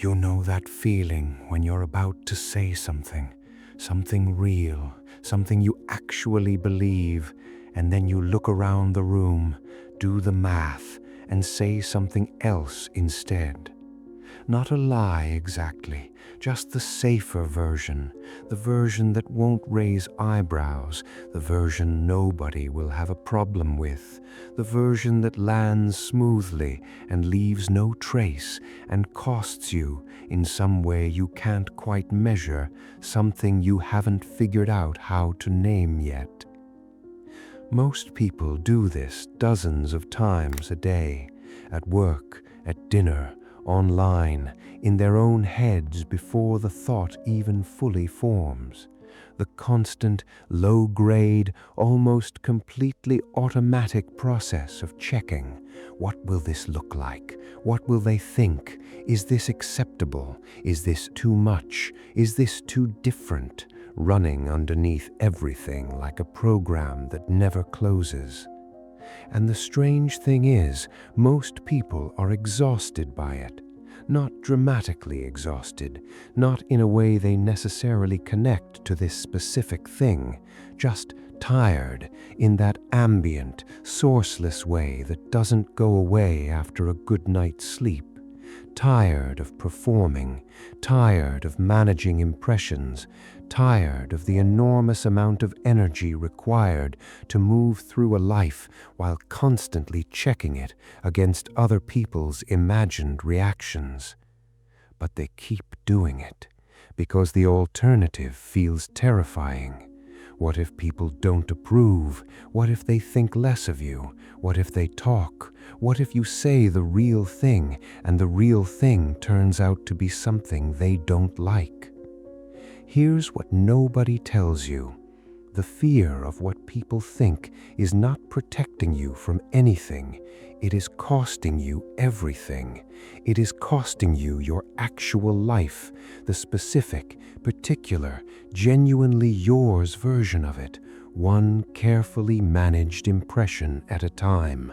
You know that feeling when you're about to say something real, something you actually believe, and then you look around the room, do the math, and say something else instead. Not a lie exactly, just the safer version, the version that won't raise eyebrows, the version nobody will have a problem with, the version that lands smoothly and leaves no trace and costs you, in some way you can't quite measure, something you haven't figured out how to name yet. Most people do this dozens of times a day, at work, at dinner, online, in their own heads before the thought even fully forms. The constant, low-grade, almost completely automatic process of checking. What will this look like? What will they think? Is this acceptable? Is this too much? Is this too different? Running underneath everything like a program that never closes. And the strange thing is, most people are exhausted by it. Not dramatically exhausted, not in a way they necessarily connect to this specific thing, just tired in that ambient, sourceless way that doesn't go away after a good night's sleep. Tired of performing, tired of managing impressions, tired of the enormous amount of energy required to move through a life while constantly checking it against other people's imagined reactions. But they keep doing it because the alternative feels terrifying. What if people don't approve? What if they think less of you? What if they talk? What if you say the real thing and the real thing turns out to be something they don't like? Here's what nobody tells you. The fear of what people think is not protecting you from anything. It is costing you everything. It is costing you your actual life, the specific, particular, genuinely yours version of it, one carefully managed impression at a time.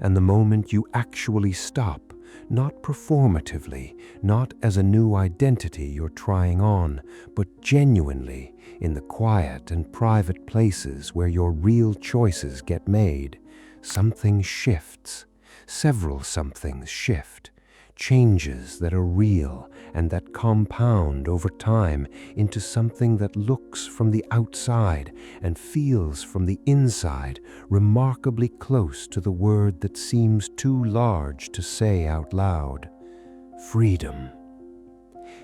And the moment you actually stop, not performatively, not as a new identity you're trying on, but genuinely in the quiet and private places where your real choices get made, something shifts. Several somethings shift. Changes that are real and that compound over time into something that looks from the outside and feels from the inside remarkably close to the word that seems too large to say out loud: freedom.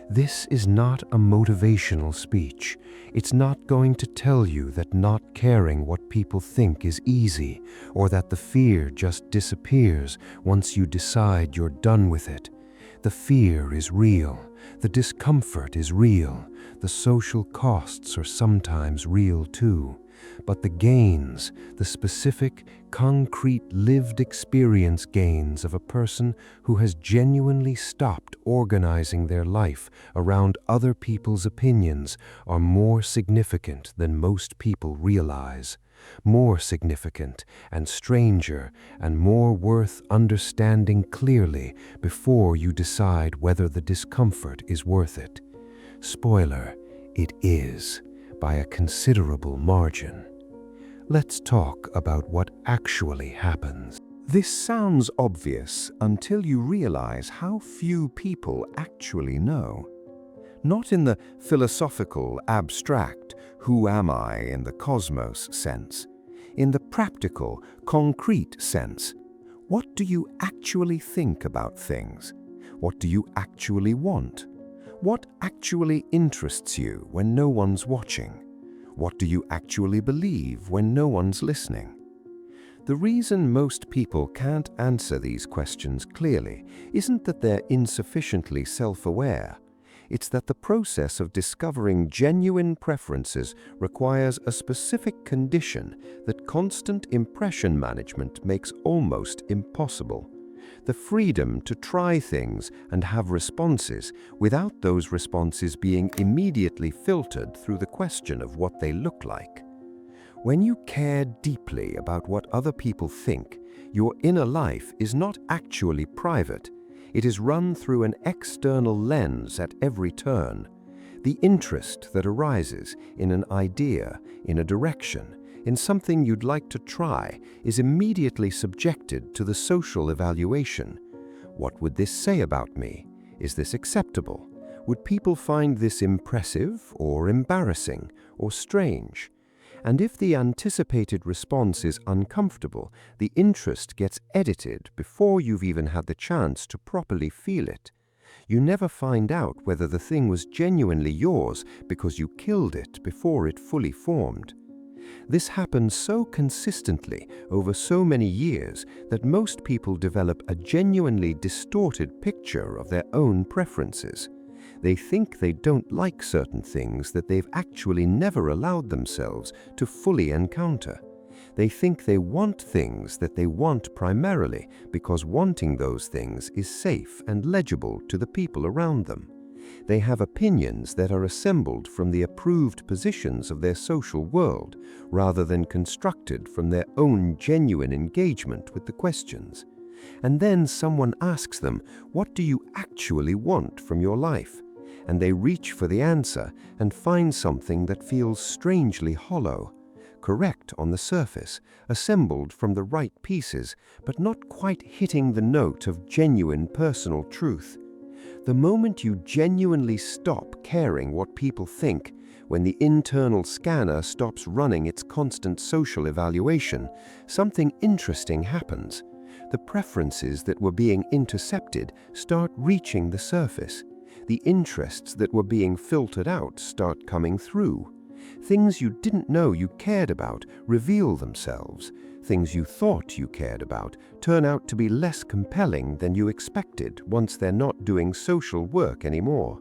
This is not a motivational speech. It's not going to tell you that not caring what people think is easy, or that the fear just disappears once you decide you're done with it. The fear is real. The discomfort is real. The social costs are sometimes real too. But the gains, the specific, concrete, lived experience gains of a person who has genuinely stopped organizing their life around other people's opinions, are more significant than most people realize. More significant and stranger and more worth understanding clearly before you decide whether the discomfort is worth it. Spoiler, it is, by a considerable margin. Let's talk about what actually happens. This sounds obvious until you realize how few people actually know. Not in the philosophical, abstract, who am I in the cosmos sense. In the practical, concrete sense. What do you actually think about things? What do you actually want? What actually interests you when no one's watching? What do you actually believe when no one's listening? The reason most people can't answer these questions clearly isn't that they're insufficiently self-aware. It's that the process of discovering genuine preferences requires a specific condition that constant impression management makes almost impossible. The freedom to try things and have responses without those responses being immediately filtered through the question of what they look like. When you care deeply about what other people think, your inner life is not actually private. It is run through an external lens at every turn. The interest that arises in an idea, in a direction, in something you'd like to try, is immediately subjected to the social evaluation. What would this say about me? Is this acceptable? Would people find this impressive or embarrassing or strange? And if the anticipated response is uncomfortable, the interest gets edited before you've even had the chance to properly feel it. You never find out whether the thing was genuinely yours because you killed it before it fully formed. This happens so consistently over so many years that most people develop a genuinely distorted picture of their own preferences. They think they don't like certain things that they've actually never allowed themselves to fully encounter. They think they want things that they want primarily because wanting those things is safe and legible to the people around them. They have opinions that are assembled from the approved positions of their social world, rather than constructed from their own genuine engagement with the questions. And then someone asks them, "What do you actually want from your life?" And they reach for the answer and find something that feels strangely hollow. Correct on the surface, assembled from the right pieces, but not quite hitting the note of genuine personal truth. The moment you genuinely stop caring what people think, when the internal scanner stops running its constant social evaluation, something interesting happens. The preferences that were being intercepted start reaching the surface. The interests that were being filtered out start coming through. Things you didn't know you cared about reveal themselves. Things you thought you cared about turn out to be less compelling than you expected once they're not doing social work anymore.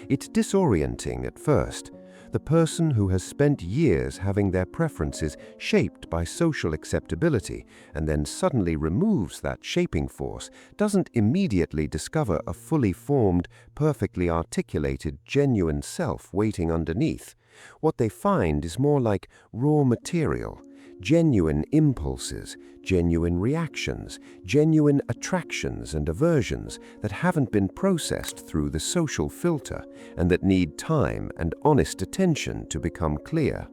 It's disorienting at first. The person who has spent years having their preferences shaped by social acceptability and then suddenly removes that shaping force doesn't immediately discover a fully formed, perfectly articulated, genuine self waiting underneath. What they find is more like raw material, genuine impulses, genuine reactions, genuine attractions and aversions that haven't been processed through the social filter and that need time and honest attention to become clear.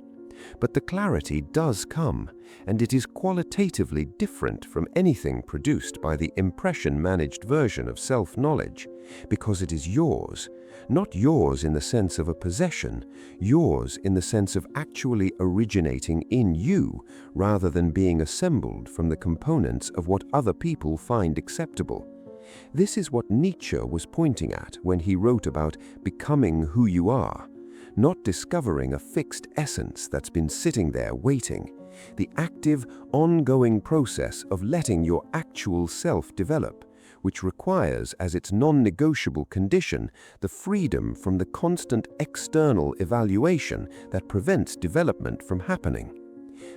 But the clarity does come, and it is qualitatively different from anything produced by the impression-managed version of self-knowledge, because it is yours. Not yours in the sense of a possession, yours in the sense of actually originating in you, rather than being assembled from the components of what other people find acceptable. This is what Nietzsche was pointing at when he wrote about becoming who you are, not discovering a fixed essence that's been sitting there waiting, the active, ongoing process of letting your actual self develop, which requires as its non-negotiable condition the freedom from the constant external evaluation that prevents development from happening.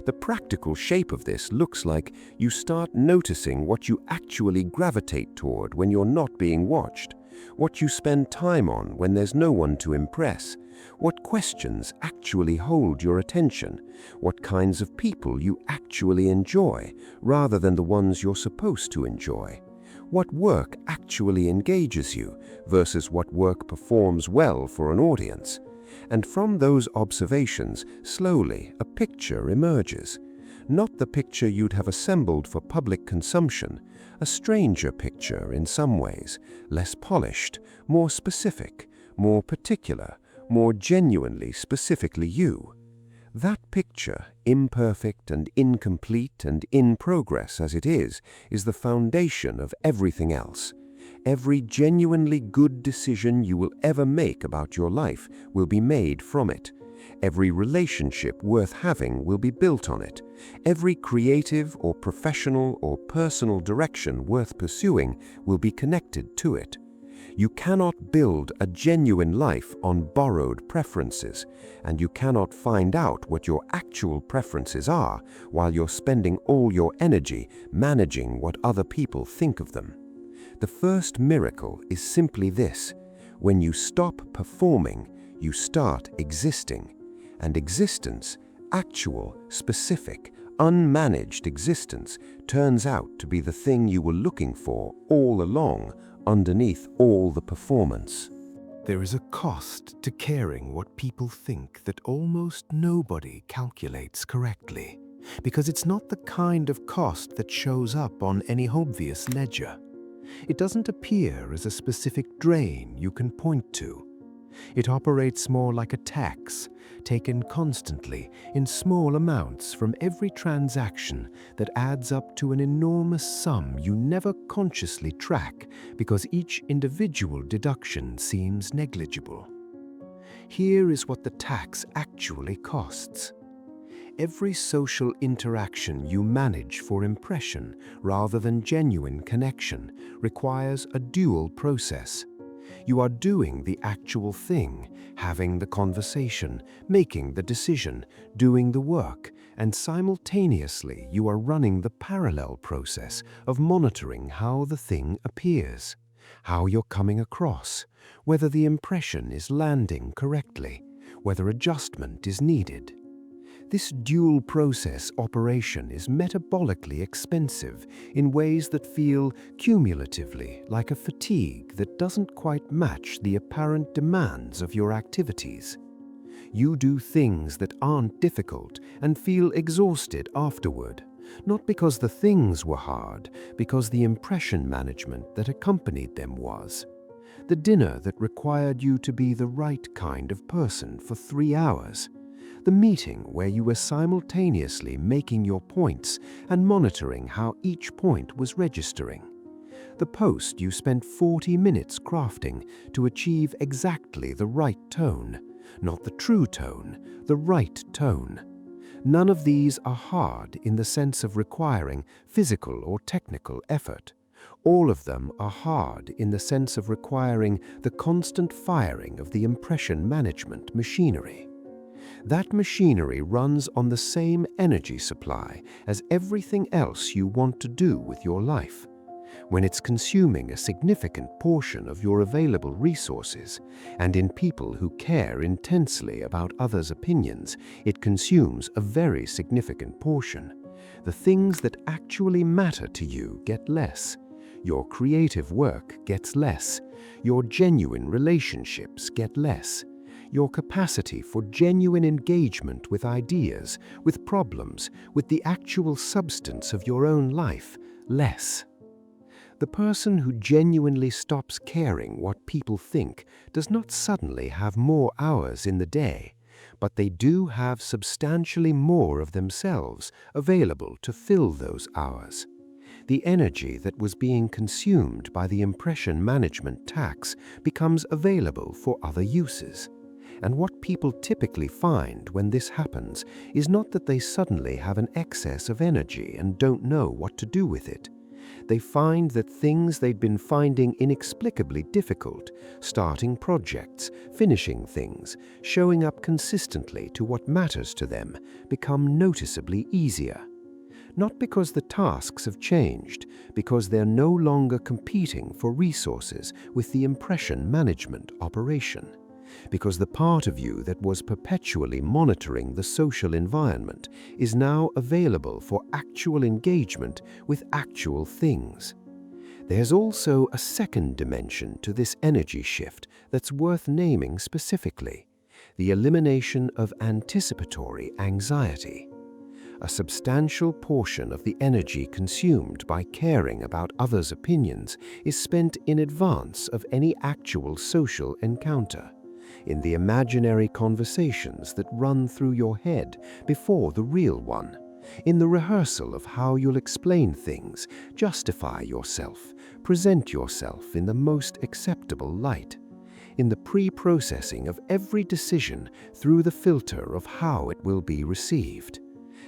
The practical shape of this looks like you start noticing what you actually gravitate toward when you're not being watched, what you spend time on when there's no one to impress, what questions actually hold your attention, what kinds of people you actually enjoy rather than the ones you're supposed to enjoy, what work actually engages you versus what work performs well for an audience. And from those observations, slowly a picture emerges. Not the picture you'd have assembled for public consumption, a stranger picture in some ways, less polished, more specific, more particular, more genuinely specifically you. That picture, imperfect and incomplete and in progress as it is the foundation of everything else. Every genuinely good decision you will ever make about your life will be made from it. Every relationship worth having will be built on it. Every creative or professional or personal direction worth pursuing will be connected to it. You cannot build a genuine life on borrowed preferences, and you cannot find out what your actual preferences are while you're spending all your energy managing what other people think of them. The first miracle is simply this: when you stop performing, you start existing. And existence, actual, specific, unmanaged existence, turns out to be the thing you were looking for all along, underneath all the performance. There is a cost to caring what people think that almost nobody calculates correctly, because it's not the kind of cost that shows up on any obvious ledger. It doesn't appear as a specific drain you can point to. It operates more like a tax, taken constantly in small amounts from every transaction that adds up to an enormous sum you never consciously track because each individual deduction seems negligible. Here is what the tax actually costs. Every social interaction you manage for impression rather than genuine connection requires a dual process. You are doing the actual thing, having the conversation, making the decision, doing the work, and simultaneously you are running the parallel process of monitoring how the thing appears, how you're coming across, whether the impression is landing correctly, whether adjustment is needed. This dual process operation is metabolically expensive in ways that feel cumulatively like a fatigue that doesn't quite match the apparent demands of your activities. You do things that aren't difficult and feel exhausted afterward, not because the things were hard, because the impression management that accompanied them was. The dinner that required you to be the right kind of person for 3 hours. The meeting where you were simultaneously making your points and monitoring how each point was registering. The post you spent 40 minutes crafting to achieve exactly the right tone, not the true tone, the right tone. None of these are hard in the sense of requiring physical or technical effort. All of them are hard in the sense of requiring the constant firing of the impression management machinery. That machinery runs on the same energy supply as everything else you want to do with your life. When it's consuming a significant portion of your available resources, and in people who care intensely about others' opinions, it consumes a very significant portion. The things that actually matter to you get less. Your creative work gets less. Your genuine relationships get less. Your capacity for genuine engagement with ideas, with problems, with the actual substance of your own life, less. The person who genuinely stops caring what people think does not suddenly have more hours in the day, but they do have substantially more of themselves available to fill those hours. The energy that was being consumed by the impression management tax becomes available for other uses. And what people typically find when this happens is not that they suddenly have an excess of energy and don't know what to do with it. They find that things they'd been finding inexplicably difficult, starting projects, finishing things, showing up consistently to what matters to them, become noticeably easier. Not because the tasks have changed, because they're no longer competing for resources with the impression management operation. Because the part of you that was perpetually monitoring the social environment is now available for actual engagement with actual things. There's also a second dimension to this energy shift that's worth naming specifically: the elimination of anticipatory anxiety. A substantial portion of the energy consumed by caring about others' opinions is spent in advance of any actual social encounter, in the imaginary conversations that run through your head before the real one, in the rehearsal of how you'll explain things, justify yourself, present yourself in the most acceptable light, in the pre-processing of every decision through the filter of how it will be received.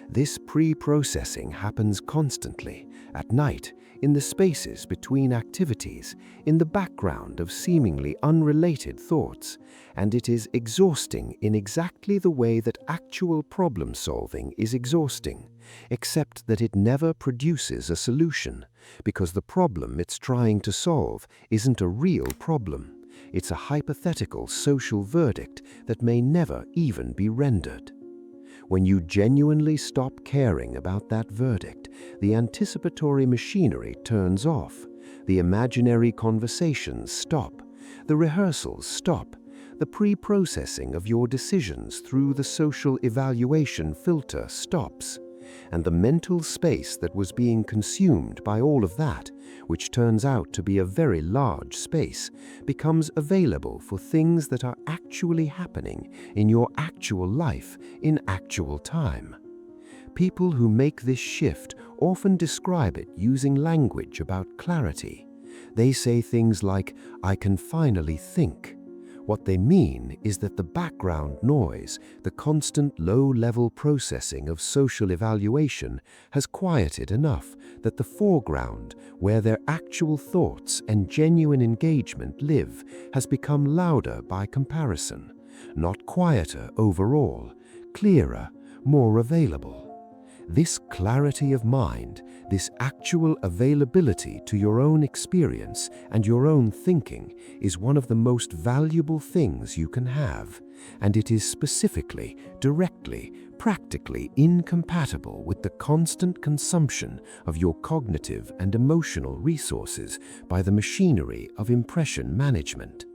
This pre-processing happens constantly, at night, in the spaces between activities, in the background of seemingly unrelated thoughts, and it is exhausting in exactly the way that actual problem solving is exhausting, except that it never produces a solution, because the problem it's trying to solve isn't a real problem. It's a hypothetical social verdict that may never even be rendered. When you genuinely stop caring about that verdict, the anticipatory machinery turns off, The imaginary conversations stop. The rehearsals stop. The pre-processing of your decisions through the social evaluation filter stops. And the mental space that was being consumed by all of that, which turns out to be a very large space, becomes available for things that are actually happening in your actual life in actual time. People who make this shift often describe it using language about clarity. They say things like, "I can finally think." What they mean is that the background noise, the constant low-level processing of social evaluation, has quieted enough that the foreground, where their actual thoughts and genuine engagement live, has become louder by comparison, not quieter overall, clearer, more available. This clarity of mind, this actual availability to your own experience and your own thinking, is one of the most valuable things you can have, and it is specifically, directly, practically incompatible with the constant consumption of your cognitive and emotional resources by the machinery of impression management.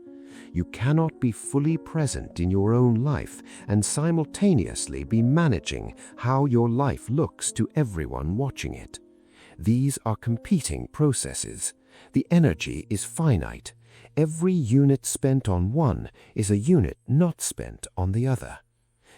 You cannot be fully present in your own life and simultaneously be managing how your life looks to everyone watching it. These are competing processes. The energy is finite. Every unit spent on one is a unit not spent on the other.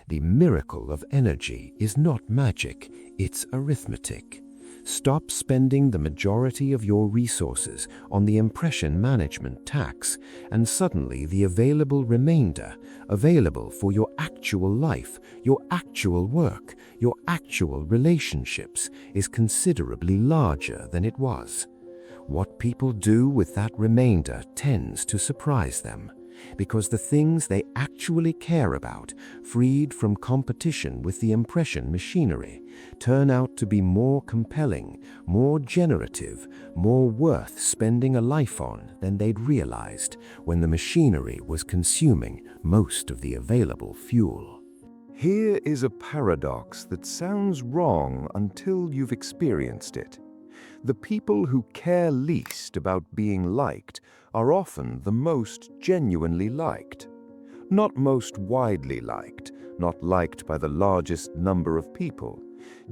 The miracle of energy is not magic, it's arithmetic. Stop spending the majority of your resources on the impression management tax, and suddenly the available remainder, available for your actual life, your actual work, your actual relationships, is considerably larger than it was. What people do with that remainder tends to surprise them, because the things they actually care about, freed from competition with the impression machinery, turn out to be more compelling, more generative, more worth spending a life on than they'd realized when the machinery was consuming most of the available fuel. Here is a paradox that sounds wrong until you've experienced it. The people who care least about being liked are often the most genuinely liked. Not most widely liked, not liked by the largest number of people.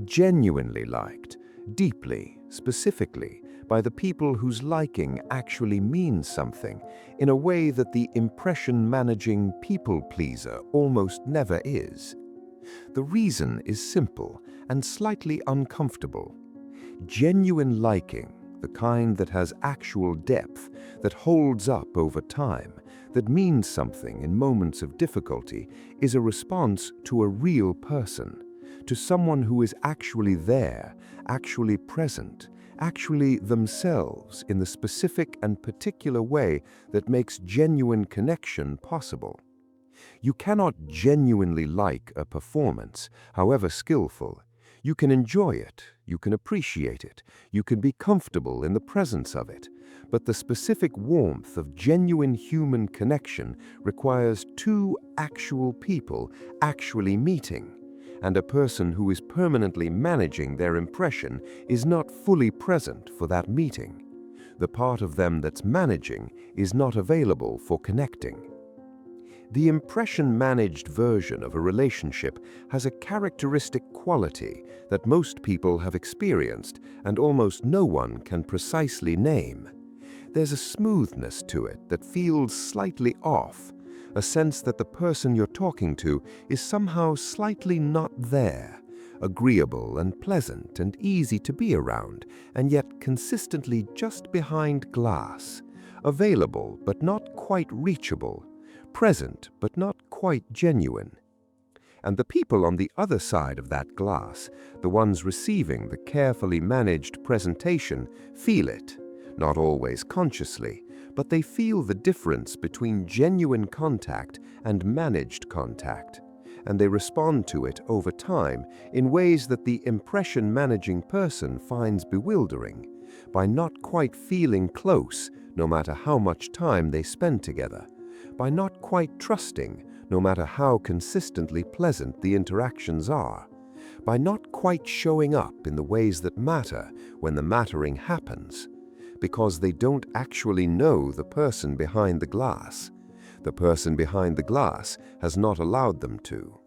Genuinely liked, deeply, specifically, by the people whose liking actually means something, in a way that the impression-managing people-pleaser almost never is. The reason is simple and slightly uncomfortable. Genuine liking, the kind that has actual depth, that holds up over time, that means something in moments of difficulty, is a response to a real person, to someone who is actually there, actually present, actually themselves in the specific and particular way that makes genuine connection possible. You cannot genuinely like a performance, however skillful. You can enjoy it, you can appreciate it, you can be comfortable in the presence of it, but the specific warmth of genuine human connection requires two actual people actually meeting, and a person who is permanently managing their impression is not fully present for that meeting. The part of them that's managing is not available for connecting. The impression-managed version of a relationship has a characteristic quality that most people have experienced and almost no one can precisely name. There's a smoothness to it that feels slightly off, a sense that the person you're talking to is somehow slightly not there, agreeable and pleasant and easy to be around, and yet consistently just behind glass, available but not quite reachable, present but not quite genuine. And the people on the other side of that glass, the ones receiving the carefully managed presentation, feel it, not always consciously, but they feel the difference between genuine contact and managed contact, and they respond to it over time in ways that the impression-managing person finds bewildering, by not quite feeling close no matter how much time they spend together, by not quite trusting, no matter how consistently pleasant the interactions are, by not quite showing up in the ways that matter when the mattering happens, because they don't actually know the person behind the glass. The person behind the glass has not allowed them to.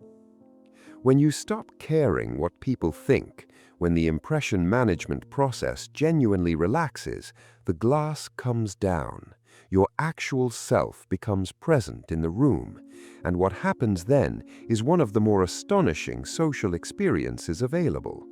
When you stop caring what people think, when the impression management process genuinely relaxes, the glass comes down. Your actual self becomes present in the room, and what happens then is one of the more astonishing social experiences available.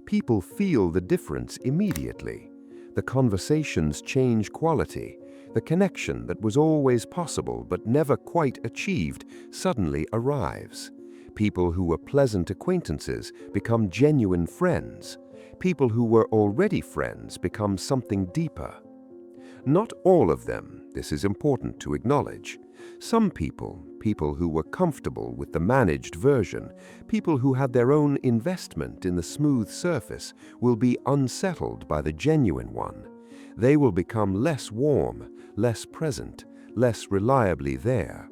People feel the difference immediately. The conversations change quality. The connection that was always possible but never quite achieved suddenly arrives. People who were pleasant acquaintances become genuine friends. People who were already friends become something deeper. Not all of them, this is important to acknowledge. Some people who were comfortable with the managed version, people who had their own investment in the smooth surface, will be unsettled by the genuine one. They will become less warm, less present, less reliably there.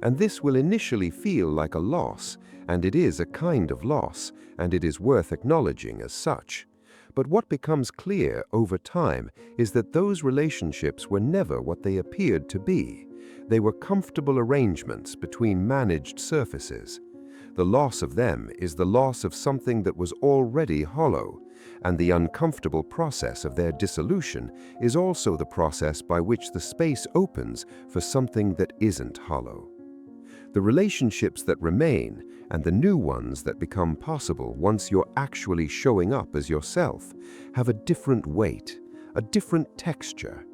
And this will initially feel like a loss, and it is a kind of loss, and it is worth acknowledging as such. But what becomes clear over time is that those relationships were never what they appeared to be. They were comfortable arrangements between managed surfaces. The loss of them is the loss of something that was already hollow, and the uncomfortable process of their dissolution is also the process by which the space opens for something that isn't hollow. The relationships that remain and the new ones that become possible once you're actually showing up as yourself have a different weight, a different texture.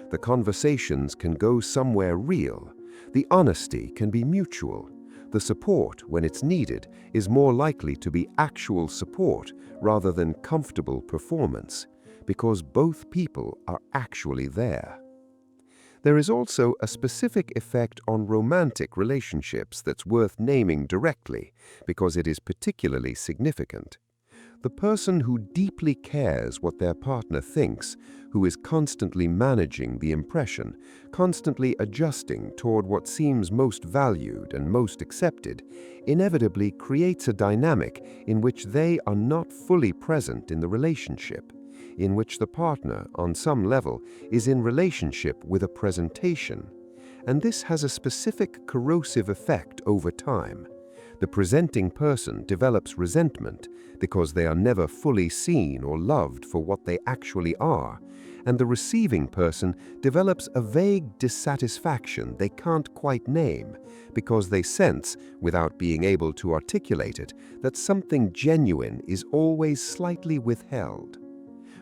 The conversations can go somewhere real. The honesty can be mutual. The support, when it's needed, is more likely to be actual support rather than comfortable performance, because both people are actually there. There is also a specific effect on romantic relationships that's worth naming directly, because it is particularly significant. The person who deeply cares what their partner thinks, who is constantly managing the impression, constantly adjusting toward what seems most valued and most accepted, inevitably creates a dynamic in which they are not fully present in the relationship, in which the partner, on some level, is in relationship with a presentation. And this has a specific corrosive effect over time. The presenting person develops resentment because they are never fully seen or loved for what they actually are, and the receiving person develops a vague dissatisfaction they can't quite name because they sense, without being able to articulate it, that something genuine is always slightly withheld.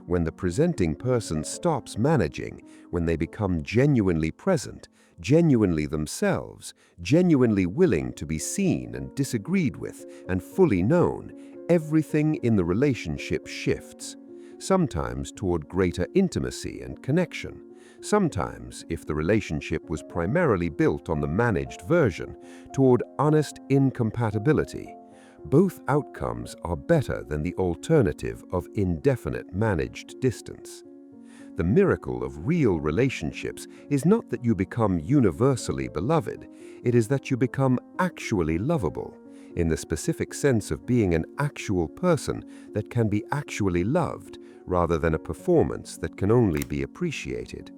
When the presenting person stops managing, when they become genuinely present, genuinely themselves, genuinely willing to be seen and disagreed with and fully known, everything in the relationship shifts. Sometimes toward greater intimacy and connection. Sometimes, if the relationship was primarily built on the managed version, toward honest incompatibility. Both outcomes are better than the alternative of indefinite managed distance. The miracle of real relationships is not that you become universally beloved, it is that you become actually lovable, in the specific sense of being an actual person that can be actually loved, rather than a performance that can only be appreciated.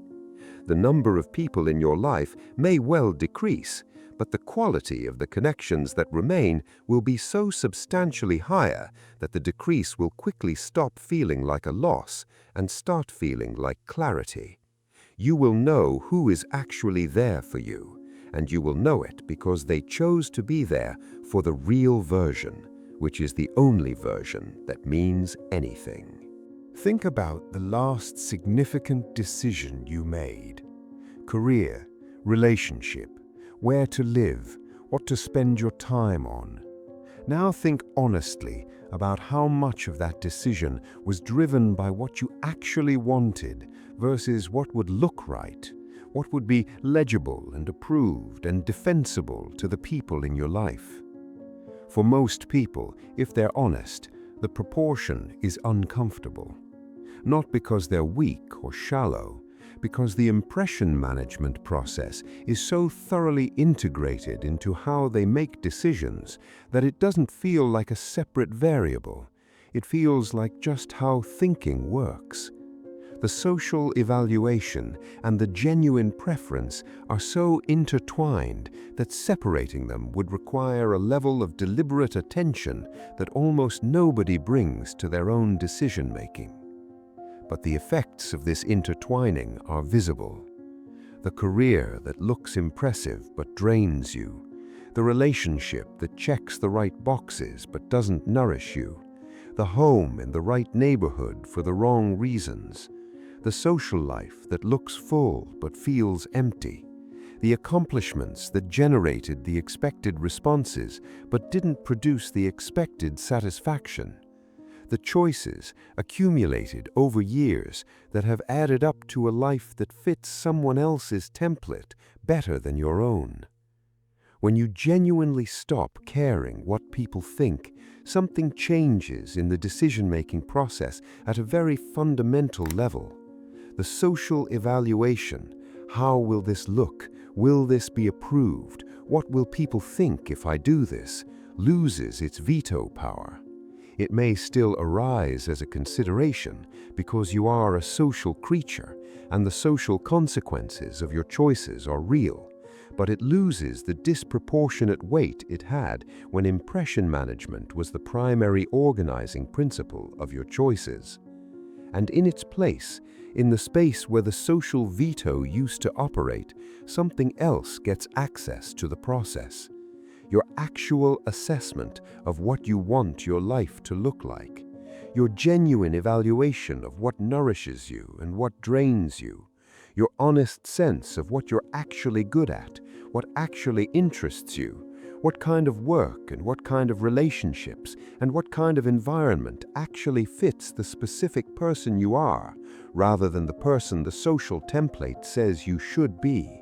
The number of people in your life may well decrease, but the quality of the connections that remain will be so substantially higher that the decrease will quickly stop feeling like a loss and start feeling like clarity. You will know who is actually there for you, and you will know it because they chose to be there for the real version, which is the only version that means anything. Think about the last significant decision you made. Career, relationship, where to live, what to spend your time on. Now think honestly about how much of that decision was driven by what you actually wanted versus what would look right, what would be legible and approved and defensible to the people in your life. For most people, if they're honest, the proportion is uncomfortable. Not because they're weak or shallow, because the impression management process is so thoroughly integrated into how they make decisions that it doesn't feel like a separate variable. It feels like just how thinking works. The social evaluation and the genuine preference are so intertwined that separating them would require a level of deliberate attention that almost nobody brings to their own decision-making. But the effects of this intertwining are visible. The career that looks impressive but drains you, the relationship that checks the right boxes but doesn't nourish you, the home in the right neighborhood for the wrong reasons, the social life that looks full but feels empty, the accomplishments that generated the expected responses but didn't produce the expected satisfaction, the choices accumulated over years that have added up to a life that fits someone else's template better than your own. When you genuinely stop caring what people think, something changes in the decision-making process at a very fundamental level. The social evaluation, how will this look? Will this be approved? What will people think if I do this? Loses its veto power. It may still arise as a consideration because you are a social creature and the social consequences of your choices are real, but it loses the disproportionate weight it had when impression management was the primary organizing principle of your choices. And in its place, in the space where the social veto used to operate, something else gets access to the process. Your actual assessment of what you want your life to look like, your genuine evaluation of what nourishes you and what drains you, your honest sense of what you're actually good at, what actually interests you, what kind of work and what kind of relationships and what kind of environment actually fits the specific person you are, rather than the person the social template says you should be.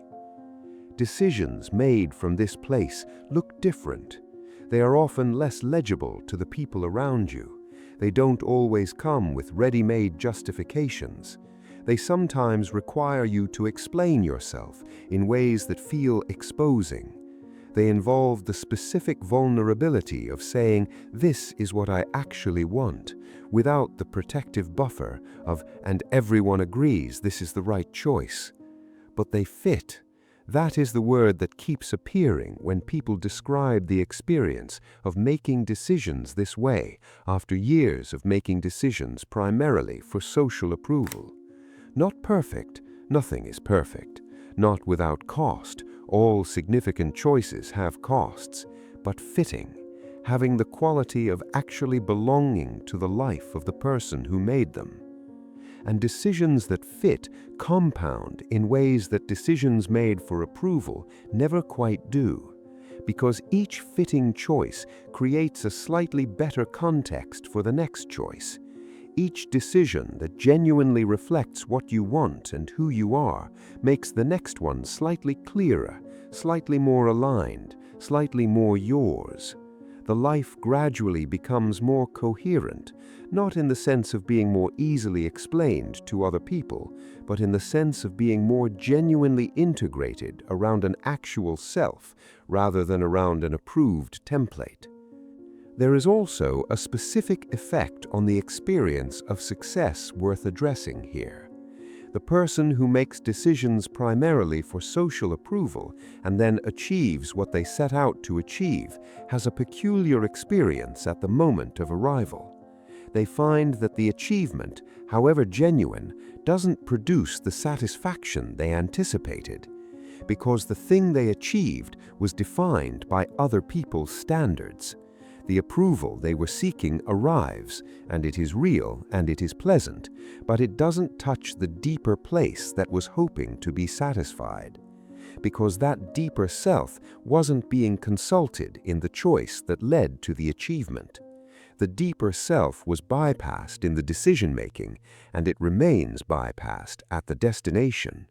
Decisions made from this place look different. They are often less legible to the people around you. They don't always come with ready-made justifications. They sometimes require you to explain yourself in ways that feel exposing. They involve the specific vulnerability of saying, "This is what I actually want," without the protective buffer of, "and everyone agrees this is the right choice." But they fit. That is the word that keeps appearing when people describe the experience of making decisions this way after years of making decisions primarily for social approval. Not perfect, nothing is perfect. Not without cost, all significant choices have costs, but fitting, having the quality of actually belonging to the life of the person who made them. And decisions that fit compound in ways that decisions made for approval never quite do, because each fitting choice creates a slightly better context for the next choice. Each decision that genuinely reflects what you want and who you are makes the next one slightly clearer, slightly more aligned, slightly more yours. The life gradually becomes more coherent, not in the sense of being more easily explained to other people, but in the sense of being more genuinely integrated around an actual self rather than around an approved template. There is also a specific effect on the experience of success worth addressing here. The person who makes decisions primarily for social approval and then achieves what they set out to achieve has a peculiar experience at the moment of arrival. They find that the achievement, however genuine, doesn't produce the satisfaction they anticipated, because the thing they achieved was defined by other people's standards. The approval they were seeking arrives, and it is real and it is pleasant, but it doesn't touch the deeper place that was hoping to be satisfied, because that deeper self wasn't being consulted in the choice that led to the achievement. The deeper self was bypassed in the decision-making, and it remains bypassed at the destination.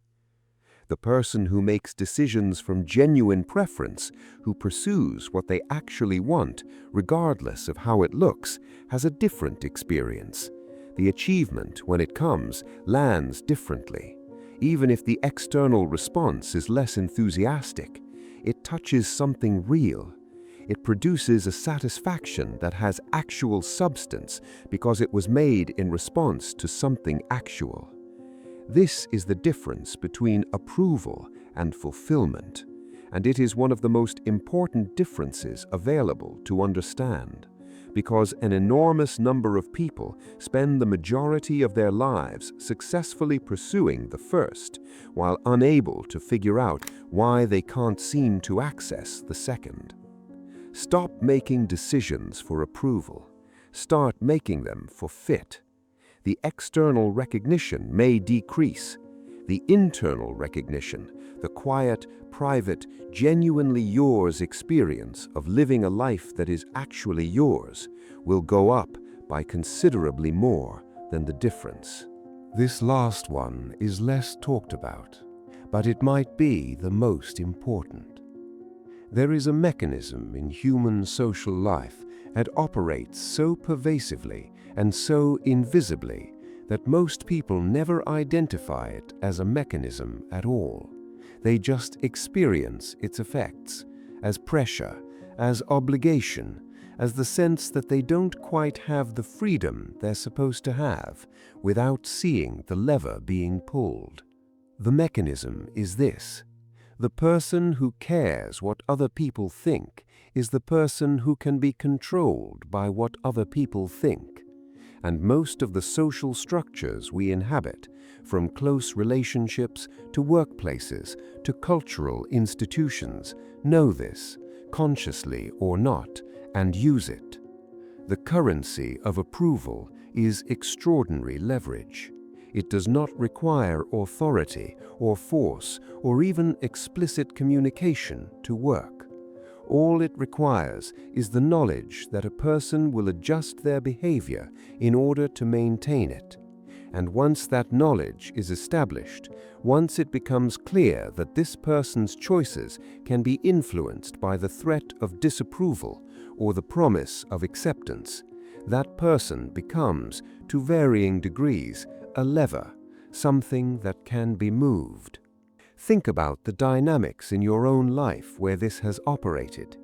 The person who makes decisions from genuine preference, who pursues what they actually want, regardless of how it looks, has a different experience. The achievement, when it comes, lands differently. Even if the external response is less enthusiastic, it touches something real. It produces a satisfaction that has actual substance because it was made in response to something actual. This is the difference between approval and fulfillment, and it is one of the most important differences available to understand, because an enormous number of people spend the majority of their lives successfully pursuing the first, while unable to figure out why they can't seem to access the second. Stop making decisions for approval. Start making them for fit. The external recognition may decrease. The internal recognition, the quiet, private, genuinely yours experience of living a life that is actually yours, will go up by considerably more than the difference. This last one is less talked about, but it might be the most important. There is a mechanism in human social life that operates so pervasively and so invisibly that most people never identify it as a mechanism at all. They just experience its effects as pressure, as obligation, as the sense that they don't quite have the freedom they're supposed to have without seeing the lever being pulled. The mechanism is this: the person who cares what other people think is the person who can be controlled by what other people think. And most of the social structures we inhabit, from close relationships to workplaces to cultural institutions, know this, consciously or not, and use it. The currency of approval is extraordinary leverage. It does not require authority or force or even explicit communication to work. All it requires is the knowledge that a person will adjust their behavior in order to maintain it. And once that knowledge is established, once it becomes clear that this person's choices can be influenced by the threat of disapproval or the promise of acceptance, that person becomes, to varying degrees, a lever, something that can be moved. Think about the dynamics in your own life where this has operated.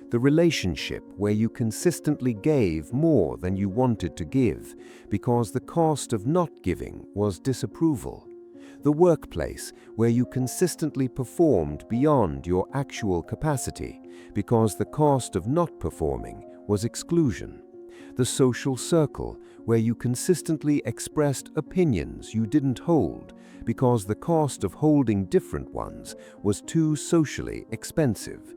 The relationship where you consistently gave more than you wanted to give because the cost of not giving was disapproval. The workplace where you consistently performed beyond your actual capacity because the cost of not performing was exclusion. The social circle where you consistently expressed opinions you didn't hold because the cost of holding different ones was too socially expensive.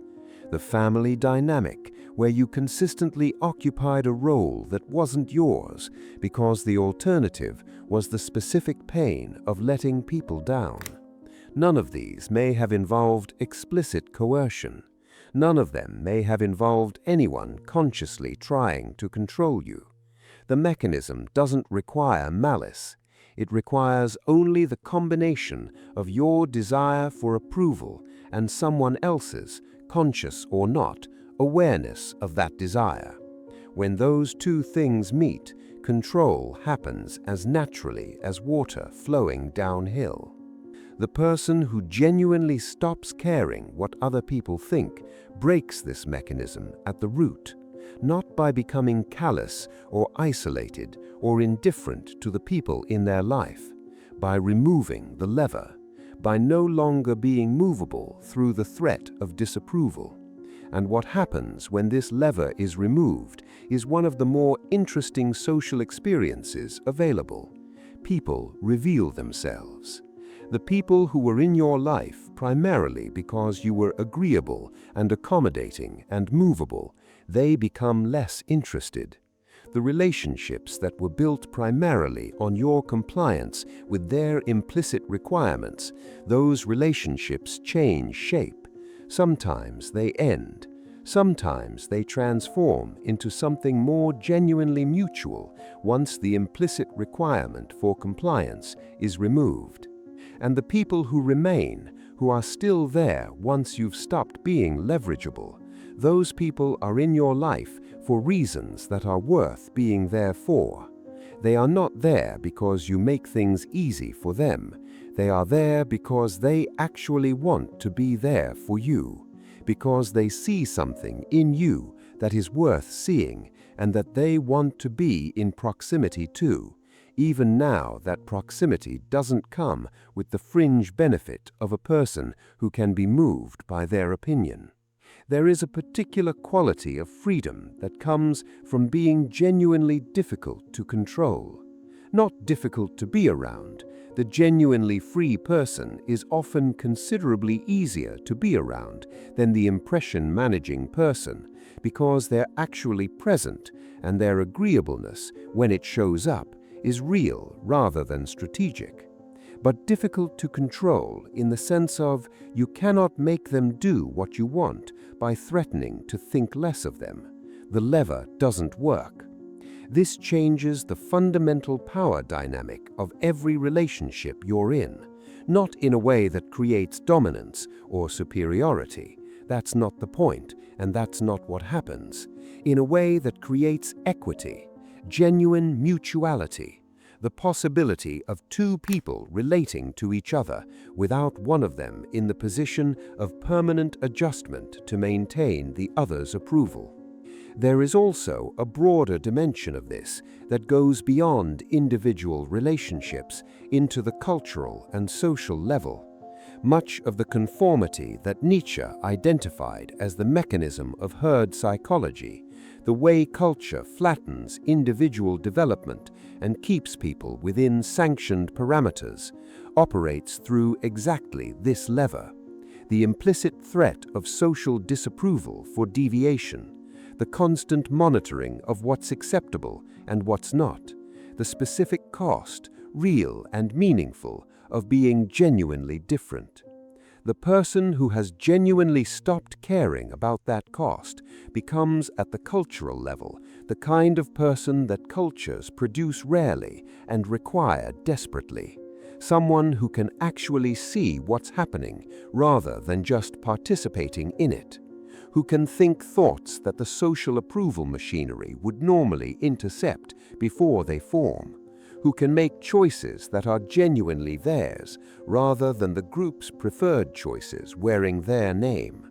The family dynamic where you consistently occupied a role that wasn't yours because the alternative was the specific pain of letting people down. None of these may have involved explicit coercion. None of them may have involved anyone consciously trying to control you. The mechanism doesn't require malice. It requires only the combination of your desire for approval and someone else's, conscious or not, awareness of that desire. When those two things meet, control happens as naturally as water flowing downhill. The person who genuinely stops caring what other people think breaks this mechanism at the root, not by becoming callous or isolated or indifferent to the people in their life, by removing the lever, by no longer being movable through the threat of disapproval. And what happens when this lever is removed is one of the more interesting social experiences available. People reveal themselves. The people who were in your life primarily because you were agreeable and accommodating and movable, they become less interested. The relationships that were built primarily on your compliance with their implicit requirements, those relationships change shape. Sometimes they end. Sometimes they transform into something more genuinely mutual once the implicit requirement for compliance is removed. And the people who remain, who are still there once you've stopped being leverageable, those people are in your life for reasons that are worth being there for. They are not there because you make things easy for them. They are there because they actually want to be there for you, because they see something in you that is worth seeing and that they want to be in proximity to, Even now, that proximity doesn't come with the fringe benefit of a person who can be moved by their opinion. There is a particular quality of freedom that comes from being genuinely difficult to control. Not difficult to be around, the genuinely free person is often considerably easier to be around than the impression-managing person, because they're actually present and their agreeableness, when it shows up, is real rather than strategic. But difficult to control in the sense of you cannot make them do what you want by threatening to think less of them. The lever doesn't work. This changes the fundamental power dynamic of every relationship you're in, not in a way that creates dominance or superiority. That's not the point, and that's not what happens. In a way that creates equity, genuine mutuality, the possibility of two people relating to each other without one of them in the position of permanent adjustment to maintain the other's approval. There is also a broader dimension of this that goes beyond individual relationships into the cultural and social level. Much of the conformity that Nietzsche identified as the mechanism of herd psychology, the way culture flattens individual development and keeps people within sanctioned parameters, operates through exactly this lever. The implicit threat of social disapproval for deviation, the constant monitoring of what's acceptable and what's not, the specific cost, real and meaningful, of being genuinely different. The person who has genuinely stopped caring about that cost becomes, at the cultural level, the kind of person that cultures produce rarely and require desperately. Someone who can actually see what's happening rather than just participating in it. Who can think thoughts that the social approval machinery would normally intercept before they form. Who can make choices that are genuinely theirs, rather than the group's preferred choices wearing their name.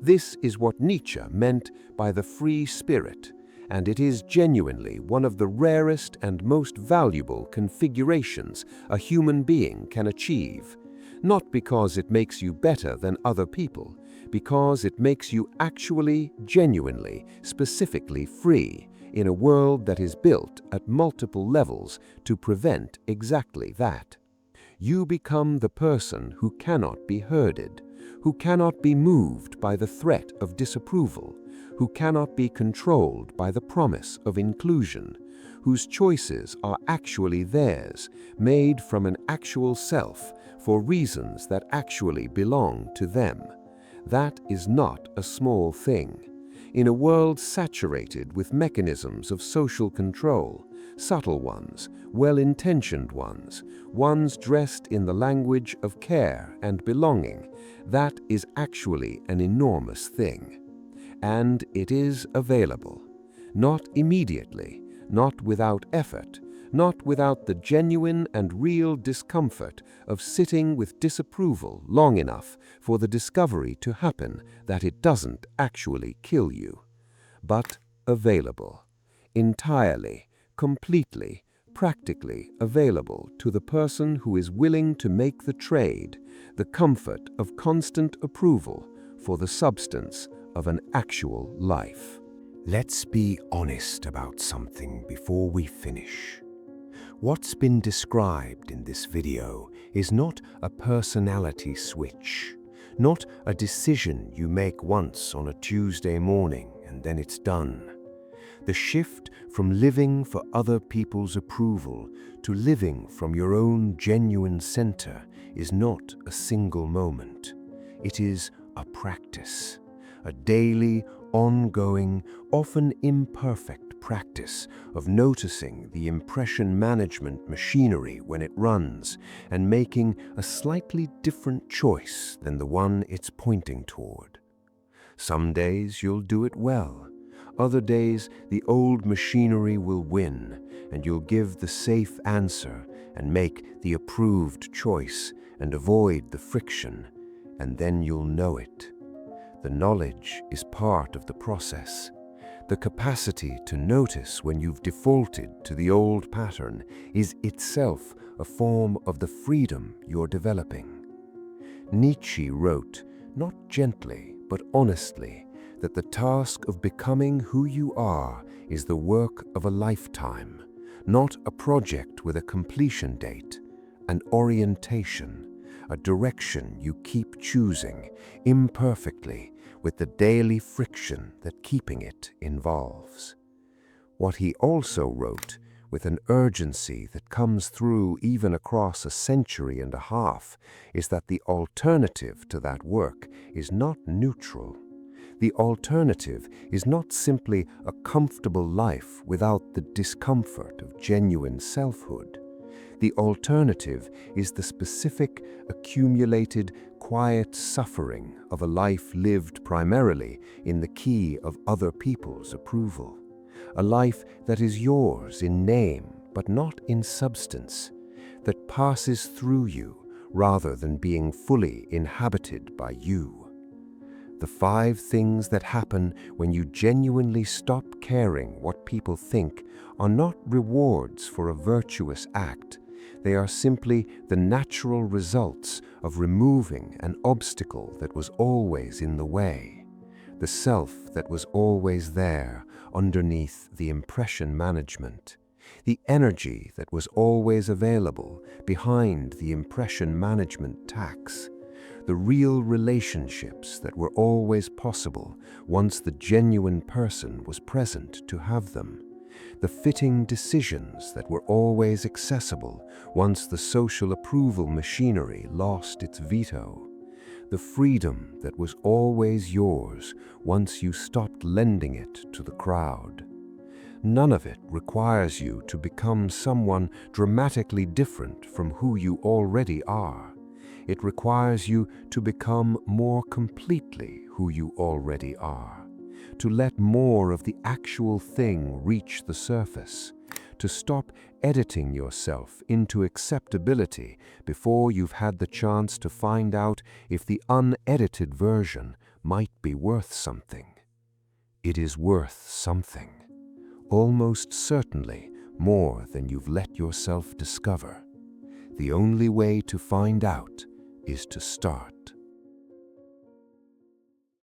This is what Nietzsche meant by the free spirit, and it is genuinely one of the rarest and most valuable configurations a human being can achieve. Not because it makes you better than other people, because it makes you actually, genuinely, specifically free, in a world that is built at multiple levels to prevent exactly that. You become the person who cannot be herded, who cannot be moved by the threat of disapproval, who cannot be controlled by the promise of inclusion, whose choices are actually theirs, made from an actual self for reasons that actually belong to them. That is not a small thing. In a world saturated with mechanisms of social control, subtle ones, well-intentioned ones, ones dressed in the language of care and belonging, that is actually an enormous thing. And it is available. Not immediately, not without effort, not without the genuine and real discomfort of sitting with disapproval long enough for the discovery to happen that it doesn't actually kill you. But available. Entirely, completely, practically available to the person who is willing to make the trade, the comfort of constant approval for the substance of an actual life. Let's be honest about something before we finish. What's been described in this video is not a personality switch, not a decision you make once on a Tuesday morning and then it's done. The shift from living for other people's approval to living from your own genuine center is not a single moment. It is a practice, a daily, ongoing, often imperfect practice of noticing the impression management machinery when it runs and making a slightly different choice than the one it's pointing toward. Some days you'll do it well. Other days the old machinery will win and you'll give the safe answer and make the approved choice and avoid the friction, and then you'll know it. The knowledge is part of the process. The capacity to notice when you've defaulted to the old pattern is itself a form of the freedom you're developing. Nietzsche wrote, not gently but honestly, that the task of becoming who you are is the work of a lifetime, not a project with a completion date, an orientation, a direction you keep choosing, imperfectly, with the daily friction that keeping it involves. What he also wrote, with an urgency that comes through even across a century and a half, is that the alternative to that work is not neutral. The alternative is not simply a comfortable life without the discomfort of genuine selfhood. The alternative is the specific, accumulated, quiet suffering of a life lived primarily in the key of other people's approval. A life that is yours in name but not in substance, that passes through you rather than being fully inhabited by you. The 5 things that happen when you genuinely stop caring what people think are not rewards for a virtuous act. They are simply the natural results of removing an obstacle that was always in the way, the self that was always there underneath the impression management, the energy that was always available behind the impression management tax, the real relationships that were always possible once the genuine person was present to have them, the fitting decisions that were always accessible once the social approval machinery lost its veto, the freedom that was always yours once you stopped lending it to the crowd. None of it requires you to become someone dramatically different from who you already are. It requires you to become more completely who you already are, to let more of the actual thing reach the surface, to stop editing yourself into acceptability before you've had the chance to find out if the unedited version might be worth something. It is worth something, almost certainly more than you've let yourself discover. The only way to find out is to start.